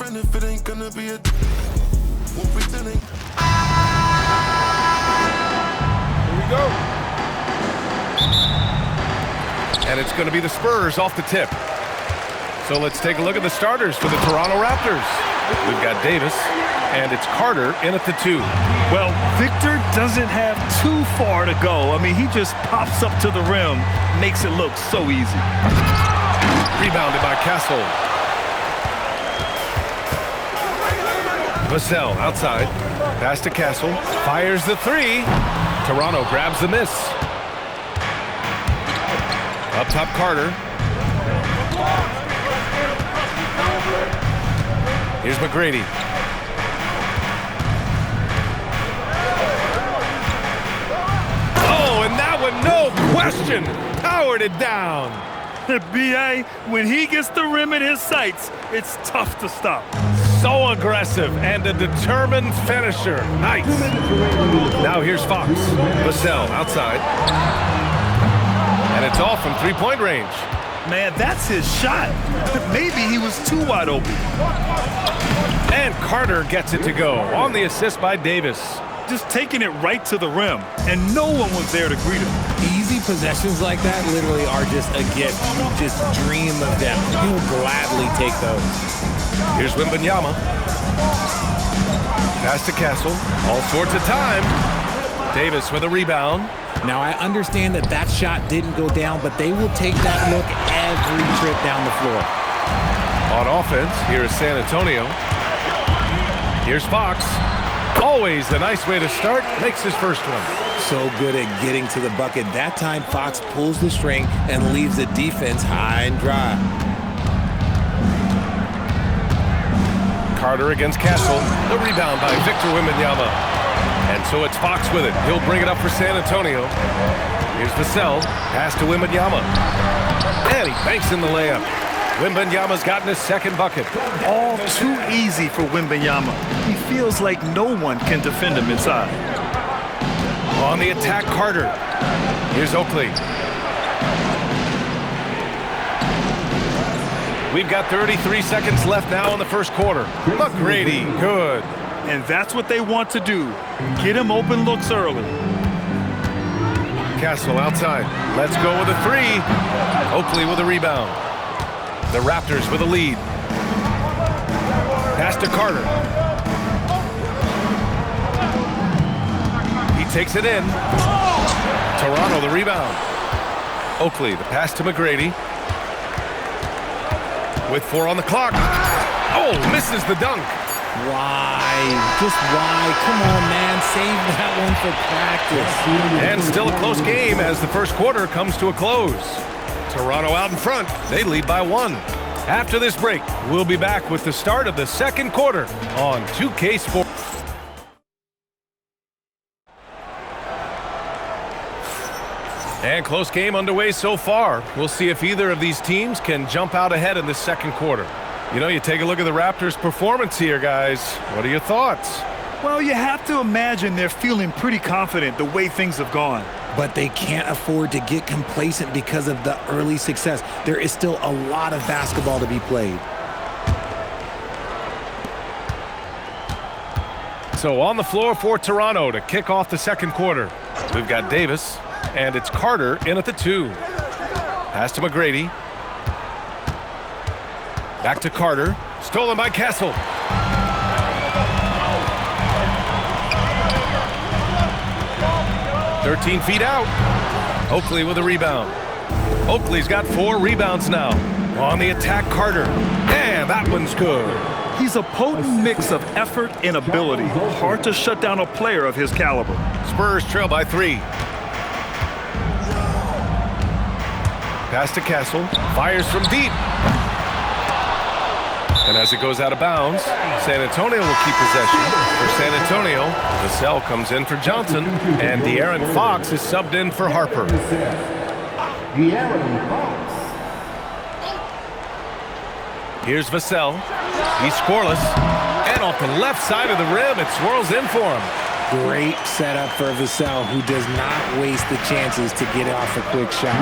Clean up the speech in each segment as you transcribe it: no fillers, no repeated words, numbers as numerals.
And if it ain't gonna be a won't pretending. Here we go. And it's going to be the Spurs off the tip. So let's take a look at the starters for the Toronto Raptors. We've got Davis, and it's Carter in at the 2. Well, Victor doesn't have too far to go. I mean, he just pops up to the rim, makes it look so easy. Rebounded by Castle. Vassell outside. Pass to Castle. Fires the 3. Toronto grabs the miss. Up top, Carter. Here's McGrady. Oh, and that one, no question, powered it down. B.A., when he gets the rim in his sights, it's tough to stop. So aggressive and a determined finisher. Nice. Now here's Fox. Vassell outside. And it's off from three-point range. Man, that's his shot. Maybe he was too wide open. And Carter gets it to go on the assist by Davis. Just taking it right to the rim, and no one was there to greet him. Easy possessions like that literally are just a gift. You just dream of them. You will gladly take those. Here's Wembanyama. Pass to Castle. All sorts of time. Davis with a rebound. Now, I understand that that shot didn't go down, but they will take that look every trip down the floor. On offense, here is San Antonio. Here's Fox. Always a nice way to start. Makes his first one. So good at getting to the bucket. That time, Fox pulls the string and leaves the defense high and dry. Carter against Castle. The rebound by Victor Wembanyama. And so it's Fox with it. He'll bring it up for San Antonio. Here's Vassell. Pass to Wembanyama. And he banks in the layup. Wembanyama's gotten his second bucket. All too easy for Wembanyama. He feels like no one can defend him inside. On the attack, Carter. Here's Oakley. We've got 33 seconds left now in the first quarter. McGrady, good. And that's what they want to do. Get him open looks early. Castle outside. Let's go with a 3. Oakley with a rebound. The Raptors with a lead. Pass to Carter. He takes it in. Toronto the rebound. Oakley the pass to McGrady. With 4 on the clock. Oh, misses the dunk. Why? Just why? Come on, man. Save that one for practice. And still a close game as the first quarter comes to a close. Toronto out in front. They lead by 1. After this break, we'll be back with the start of the second quarter on 2K Sports. And close game underway so far. We'll see if either of these teams can jump out ahead in the second quarter. You know, you take a look at the Raptors' performance here, guys. What are your thoughts? Well, you have to imagine they're feeling pretty confident the way things have gone. But they can't afford to get complacent because of the early success. There is still a lot of basketball to be played. So on the floor for Toronto to kick off the second quarter. We've got Davis, and it's Carter in at the 2. Pass to McGrady. Back to Carter. Stolen by Castle. "13 feet out. Oakley with a rebound. Oakley's got 4 rebounds now. On the attack, Carter. And that one's good. He's a potent mix of effort and ability. Hard to shut down a player of his caliber. Spurs trail by 3. Pass to Castle. Fires from deep. And as it goes out of bounds, San Antonio will keep possession. For San Antonio, Vassell comes in for Johnson, and De'Aaron Fox is subbed in for Harper. Here's Vassell. He's scoreless. And off the left side of the rim, it swirls in for him. Great setup for Vassell, who does not waste the chances to get off a quick shot.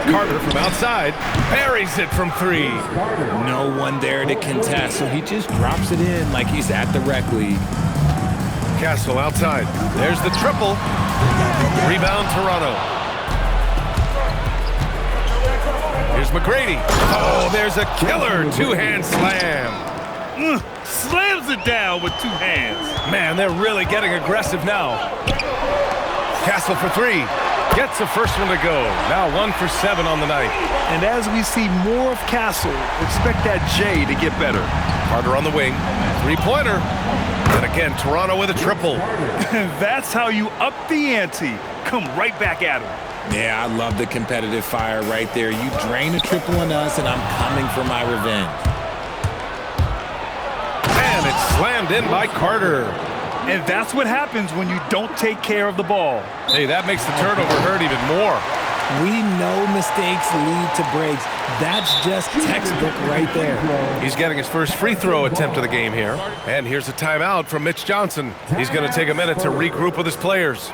Carter from outside buries it from 3. No one there to contest, so he just drops it in like he's at the rec league. Castle outside. There's the triple. Rebound Toronto. Here's McGrady. Oh, there's a killer two-hand slam. Slams it down with 2 hands. Man, they're really getting aggressive now. Castle for 3. Gets the first one to go. Now 1 for 7 on the night. And as we see more of Castle, expect that J to get better. Carter on the wing. 3-pointer. And again, Toronto with a triple. And that's how you up the ante. Come right back at him. Yeah, I love the competitive fire right there. You drain a triple on us, and I'm coming for my revenge. And it's slammed in by Carter. And that's what happens when you don't take care of the ball. Hey, that makes the turnover hurt even more. We know mistakes lead to breaks. That's just textbook right there. He's getting his first free throw attempt of the game here. And here's a timeout from Mitch Johnson. He's going to take a minute to regroup with his players.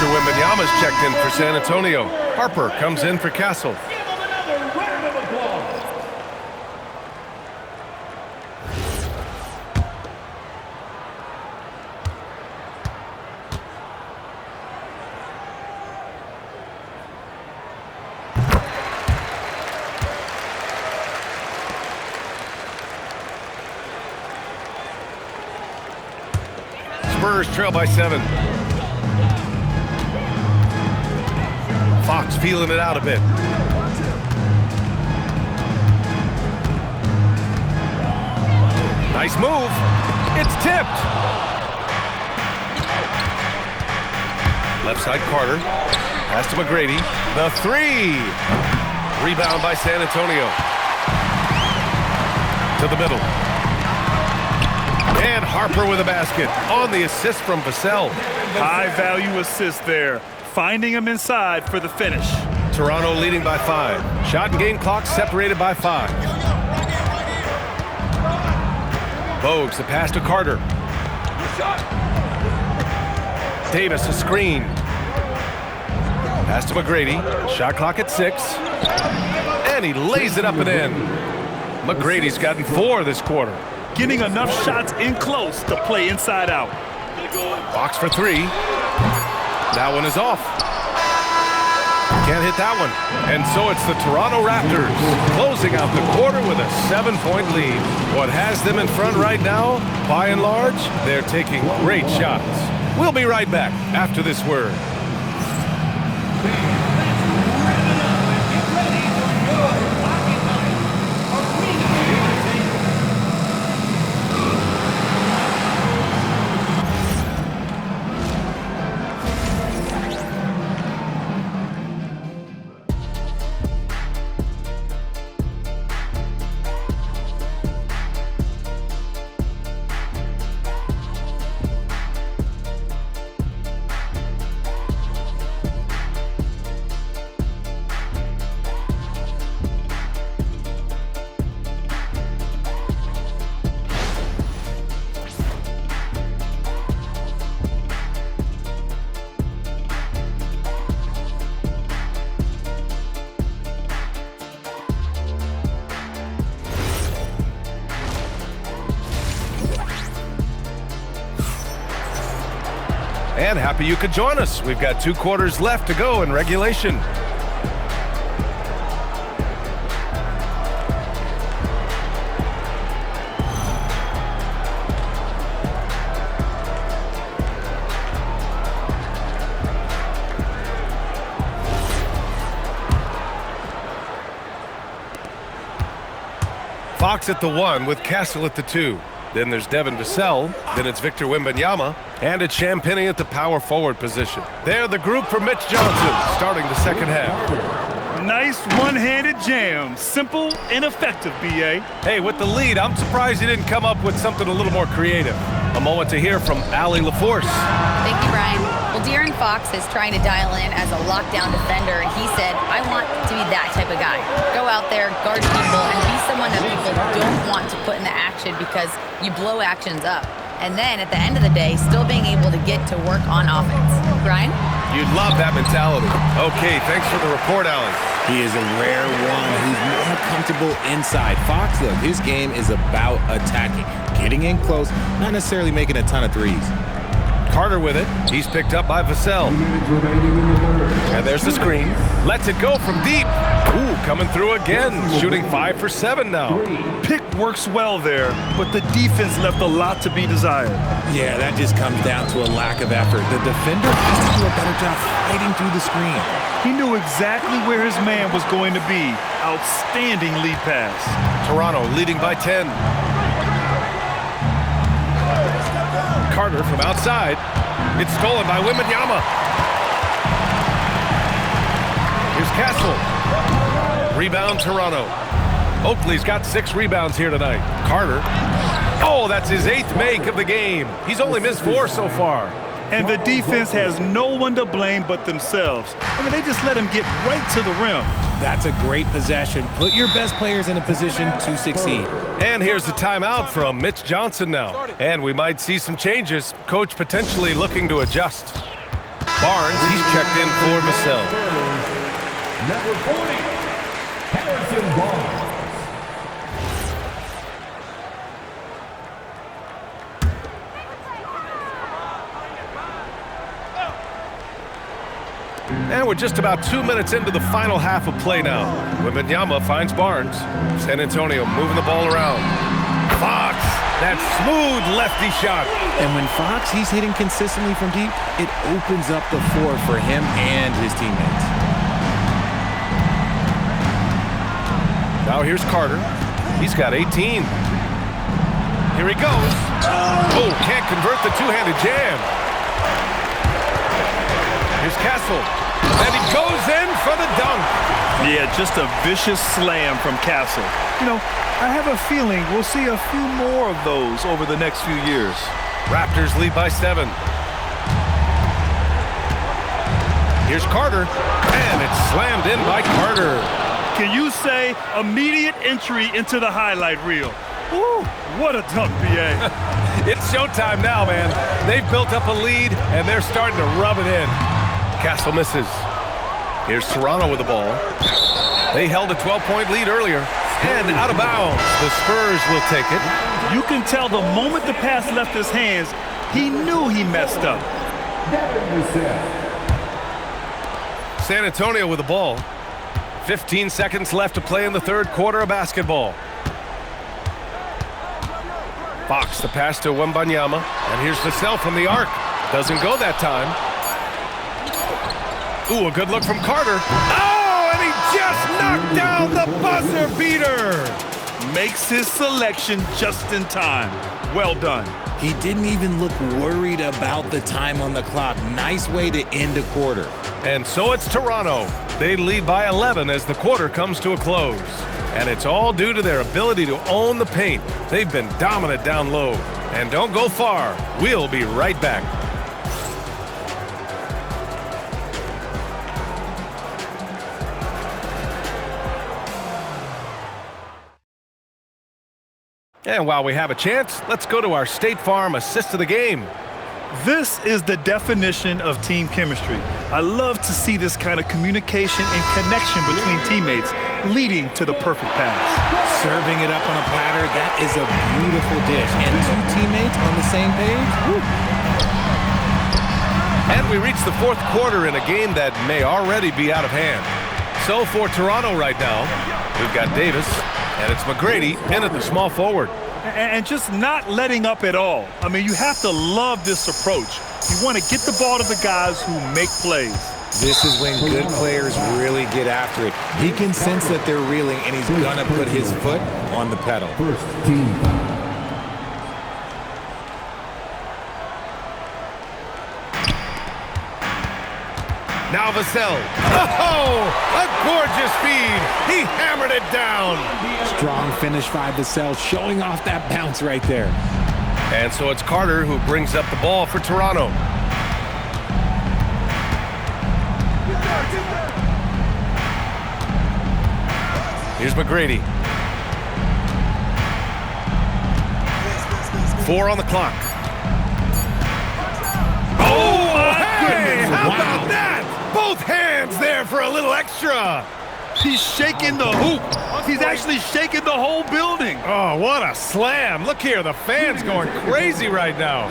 Wembenyama's checked in for San Antonio. Harper comes in for Castle. Spurs trail by 7. Fox feeling it out a bit. Nice move. It's tipped. Left side Carter. Pass to McGrady. The 3. Rebound by San Antonio. To the middle. And Harper with a basket on the assist from Vassell. High value assist there. Finding him inside for the finish. Toronto leading by 5. Shot and game clock separated by 5. Bogues, the pass to Carter. Davis, a screen. Pass to McGrady. Shot clock at 6. And he lays it up and in. McGrady's gotten 4 this quarter. Getting enough shots in close to play inside out. Fox for 3. That one is off. Can't hit that one. And so it's the Toronto Raptors closing out the quarter with a 7-point lead. What has them in front right now, by and large, they're taking great shots. We'll be right back after this word. And happy you could join us. We've got 2 quarters left to go in regulation. Fox at the 1 with Castle at the 2. Then there's Devin Vassell. Then it's Victor Wembanyama. And it's Champagnie at the power forward position. They're the group for Mitch Johnson, starting the second half. Nice one-handed jam. Simple and effective, B.A. Hey, with the lead, I'm surprised he didn't come up with something a little more creative. A moment to hear from Allie LaForce. Thank you, Brian. Well, De'Aaron Fox is trying to dial in as a lockdown defender, and he said, I want to be that type of guy. Go out there, guard people, and be someone that people don't want to put into action because you blow actions up. And then at the end of the day, still being able to get to work on offense. Brian? You'd love that mentality. Okay, thanks for the report, Allie. He is a rare one who's more comfortable inside. Fox, though, his game is about attacking, getting in close, not necessarily making a ton of threes. Carter with it. He's picked up by Vassell. And there's the screen. Lets it go from deep. Ooh, coming through again. Shooting 5 for 7 now. Pick works well there, but the defense left a lot to be desired. Yeah, that just comes down to a lack of effort. The defender has to do a better job fighting through the screen. He knew exactly where his man was going to be. Outstanding lead pass. Toronto leading by 10. Carter from outside. It's stolen by Wembanyama. Here's Castle. Rebound Toronto. Oakley's got 6 rebounds here tonight. Carter. Oh, that's his 8th make of the game. He's only missed 4 so far. And the defense has no one to blame but themselves. I mean, they just let him get right to the rim. That's a great possession. Put your best players in a position to succeed. And here's the timeout from Mitch Johnson now. And we might see some changes. Coach potentially looking to adjust. Barnes, he's checked in for Vassell. Number 40, Harrison Barnes. And we're just about 2 minutes into the final half of play now. Wembanyama finds Barnes. San Antonio moving the ball around. Fox, that smooth lefty shot. And when Fox, he's hitting consistently from deep, it opens up the floor for him and his teammates. Now here's Carter. He's got 18. Here he goes. Oh, can't convert the two-handed jam. Here's Castle. And he goes in for the dunk. Yeah, just a vicious slam from Castle. You know, I have a feeling we'll see a few more of those over the next few years. Raptors lead by 7. Here's Carter. And it's slammed in by Carter. Can you say immediate entry into the highlight reel? Woo, what a dunk, B.A. It's showtime now, man. They've built up a lead, and they're starting to rub it in. Castle misses. Here's Toronto with the ball. They held a 12-point lead earlier. And out of bounds. The Spurs will take it. You can tell the moment the pass left his hands, he knew he messed up. San Antonio with the ball. 15 seconds left to play in the third quarter of basketball. Fox, the pass to Wembanyama. And here's Vassell from the arc. Doesn't go that time. Ooh, a good look from Carter. Oh, and he just knocked down the buzzer beater. Makes his selection just in time. Well done. He didn't even look worried about the time on the clock. Nice way to end a quarter. And so it's Toronto. They lead by 11 as the quarter comes to a close. And it's all due to their ability to own the paint. They've been dominant down low. And don't go far. We'll be right back. And while we have a chance, let's go to our State Farm assist of the game. This is the definition of team chemistry. I love to see this kind of communication and connection between teammates leading to the perfect pass. Serving it up on a platter, that is a beautiful dish. And 2 teammates on the same page? Woo. And we reach the fourth quarter in a game that may already be out of hand. So for Toronto right now, we've got Davis, and it's McGrady in at the small forward. And just not letting up at all. I mean, you have to love this approach. You want to get the ball to the guys who make plays. This is when good players really get after it. He can sense that they're reeling, and he's going to put his foot on the pedal. First team foul. Now Vassell. Oh, a gorgeous feed. He hammered it down. Strong finish by Vassell, showing off that bounce right there. And so it's Carter who brings up the ball for Toronto. Here's McGrady. 4 on the clock. Oh, hey! How about that? Both hands there for a little extra. He's shaking the hoop. He's actually shaking the whole building. Oh, what a slam. Look here, the fans going crazy right now.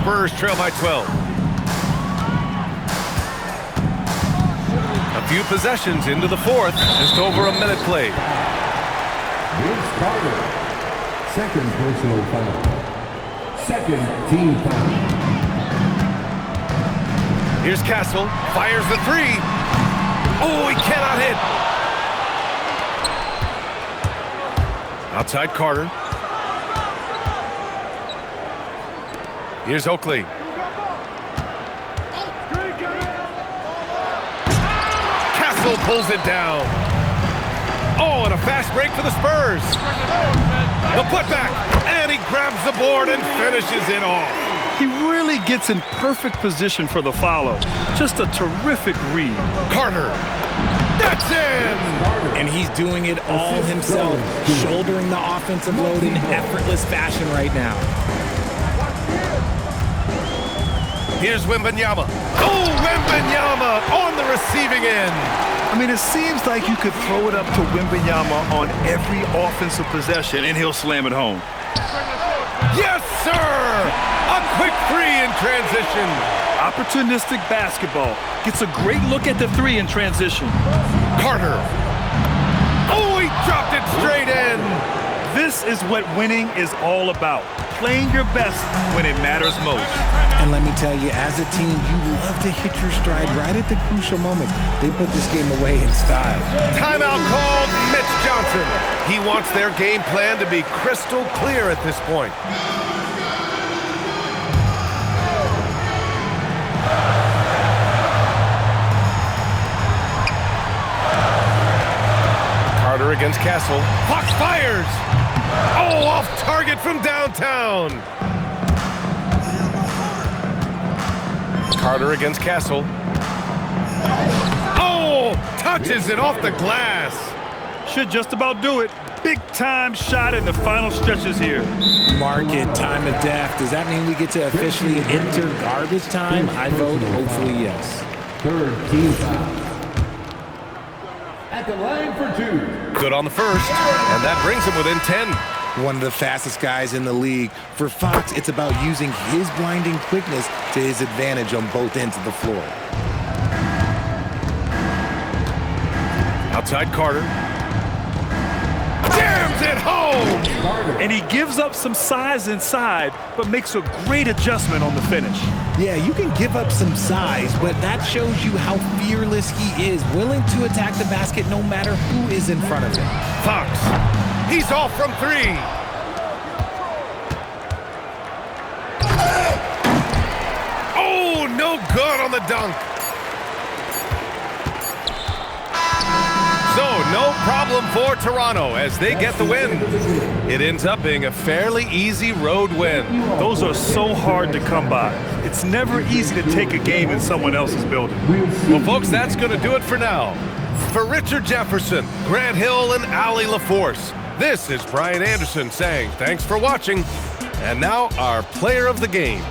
Spurs trail by 12. A few possessions into the fourth, just over a minute played. Here's Carter. Second personal foul. Second team foul. Here's Castle, fires the three. Oh, he cannot hit. Outside Carter. Here's Oakley. Castle pulls it down. Oh, and a fast break for the Spurs. The putback, and he grabs the board and finishes it off. He really gets in perfect position for the follow. Just a terrific read. Carter. That's in! And he's doing it all himself, shouldering the offensive load in effortless fashion right now. Here's Wembanyama. Oh, Wembanyama on the receiving end. I mean, it seems like you could throw it up to Wembanyama on every offensive possession, and he'll slam it home. Yes, sir! A quick three in transition. Opportunistic basketball. Gets a great look at the three in transition. Carter. Oh, he dropped it straight in. This is what winning is all about. Playing your best when it matters most. And let me tell you, as a team, you love to hit your stride right at the crucial moment. They put this game away in style. Timeout called Mitch Johnson. He wants their game plan to be crystal clear at this point. Carter against Castle. Fox fires! Oh, off target from downtown. Carter against Castle. Oh, touches it off the glass. Should just about do it. Big time shot in the final stretches here. Mark it, time of death. Does that mean we get to officially enter garbage time? I vote hopefully yes. Third team foul. At the line for two. Good on the first, and that brings him within 10. One of the fastest guys in the league. For Fox, it's about using his blinding quickness to his advantage on both ends of the floor. Outside Carter. Jams it home! And he gives up some size inside, but makes a great adjustment on the finish. Yeah, you can give up some size, but that shows you how fearless he is, willing to attack the basket no matter who is in front of him. Fox. He's off from three. Oh, no good on the dunk. So, no problem for Toronto as they get the win. It ends up being a fairly easy road win. Those are so hard to come by. It's never easy to take a game in someone else's building. Well, folks, that's going to do it for now. For Richard Jefferson, Grant Hill, and Allie LaForce, this is Brian Anderson saying thanks for watching. And now our player of the game.